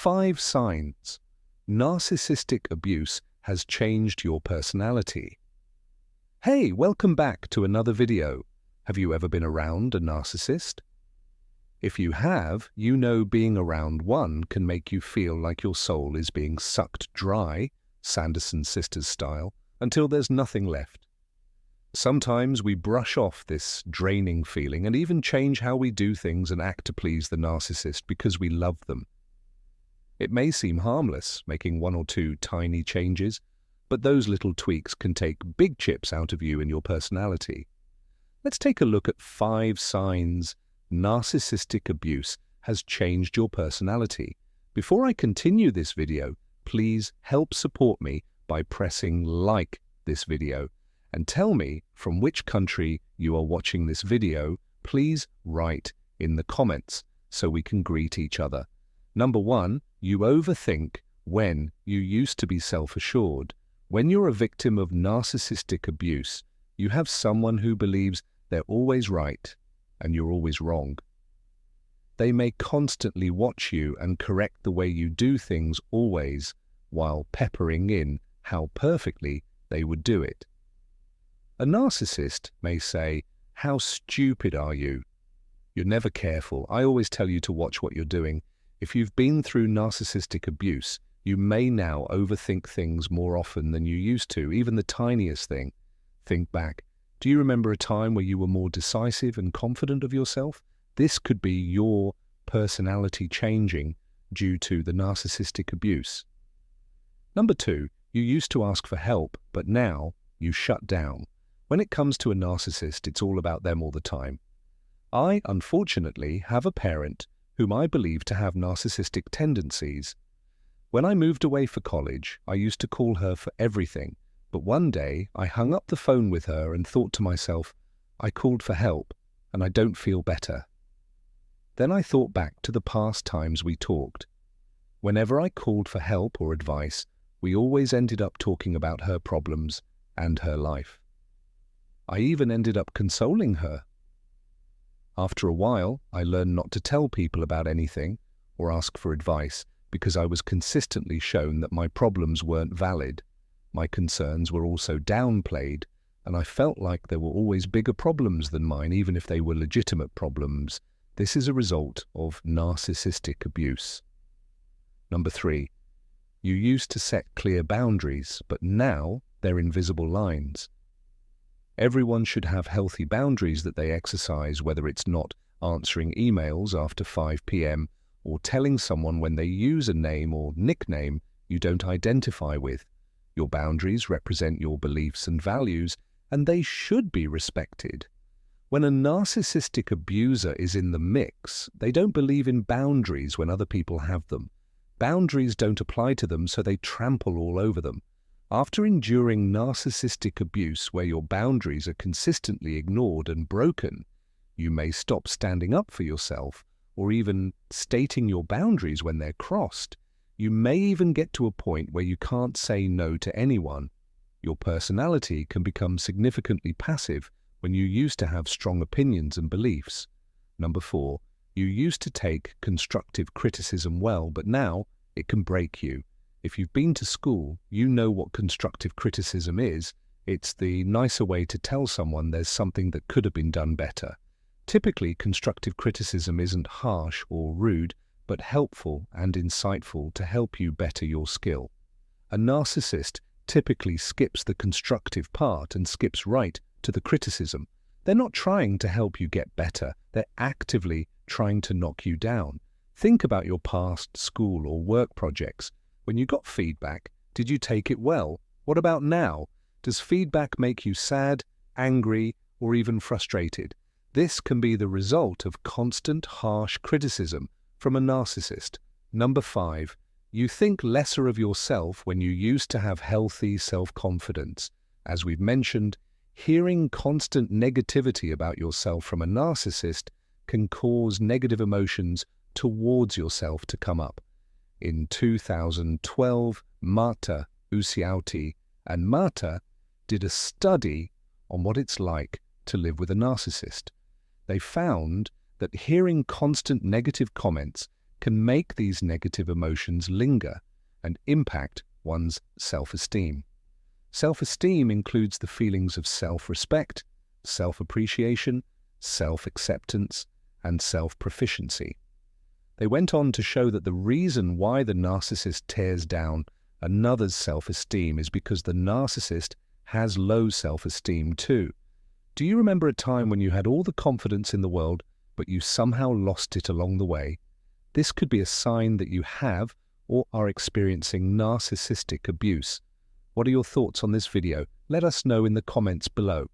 5 signs narcissistic abuse has changed your personality. Hey, welcome back to another video. Have you ever been around a narcissist? If you have, you know being around one can make you feel like your soul is being sucked dry, Sanderson sisters style, until there's nothing left. Sometimes we brush off this draining feeling and even change how we do things and act to please the narcissist because we love them. It may seem harmless, making 1 or 2 tiny changes, but those little tweaks can take big chips out of you and your personality. Let's take a look at 5 signs narcissistic abuse has changed your personality. Before I continue this video, please help support me by pressing like this video. And tell me from which country you are watching this video. Please write in the comments so we can greet each other. Number 1, you overthink when you used to be self-assured. When you're a victim of narcissistic abuse, you have someone who believes they're always right and you're always wrong. They may constantly watch you and correct the way you do things always, while peppering in how perfectly they would do it. A narcissist may say, "How stupid are you? You're never careful. I always tell you to watch what you're doing." If you've been through narcissistic abuse, you may now overthink things more often than you used to, even the tiniest thing. Think back. Do you remember a time where you were more decisive and confident of yourself? This could be your personality changing due to the narcissistic abuse. Number 2, you used to ask for help, but now you shut down. When it comes to a narcissist, it's all about them all the time. I, unfortunately, have a parent whom I believe to have narcissistic tendencies. When I moved away for college, I used to call her for everything, but one day I hung up the phone with her and thought to myself, I called for help and I don't feel better. Then I thought back to the past times we talked. Whenever I called for help or advice, we always ended up talking about her problems and her life. I even ended up consoling her. After a while, I learned not to tell people about anything or ask for advice because I was consistently shown that my problems weren't valid. My concerns were also downplayed, and I felt like there were always bigger problems than mine, even if they were legitimate problems. This is a result of narcissistic abuse. Number 3, you used to set clear boundaries, but now they're invisible lines. Everyone should have healthy boundaries that they exercise, whether it's not answering emails after 5 p.m. or telling someone when they use a name or nickname you don't identify with. Your boundaries represent your beliefs and values, and they should be respected. When a narcissistic abuser is in the mix, they don't believe in boundaries when other people have them. Boundaries don't apply to them, so they trample all over them. After enduring narcissistic abuse where your boundaries are consistently ignored and broken, you may stop standing up for yourself or even stating your boundaries when they're crossed. You may even get to a point where you can't say no to anyone. Your personality can become significantly passive when you used to have strong opinions and beliefs. Number 4, you used to take constructive criticism well, but now it can break you. If you've been to school, you know what constructive criticism is. It's the nicer way to tell someone there's something that could have been done better. Typically, constructive criticism isn't harsh or rude, but helpful and insightful to help you better your skill. A narcissist typically skips the constructive part and skips right to the criticism. They're not trying to help you get better. They're actively trying to knock you down. Think about your past school or work projects. When you got feedback, did you take it well? What about now? Does feedback make you sad, angry, or even frustrated? This can be the result of constant, harsh criticism from a narcissist. Number 5, you think lesser of yourself when you used to have healthy self-confidence. As we've mentioned, hearing constant negativity about yourself from a narcissist can cause negative emotions towards yourself to come up. In 2012, Marta Usiauti and Marta did a study on what it's like to live with a narcissist. They found that hearing constant negative comments can make these negative emotions linger and impact one's self-esteem. Self-esteem includes the feelings of self-respect, self-appreciation, self-acceptance, and self-proficiency. They went on to show that the reason why the narcissist tears down another's self-esteem is because the narcissist has low self-esteem too. Do you remember a time when you had all the confidence in the world, but you somehow lost it along the way? This could be a sign that you have or are experiencing narcissistic abuse. What are your thoughts on this video? Let us know in the comments below.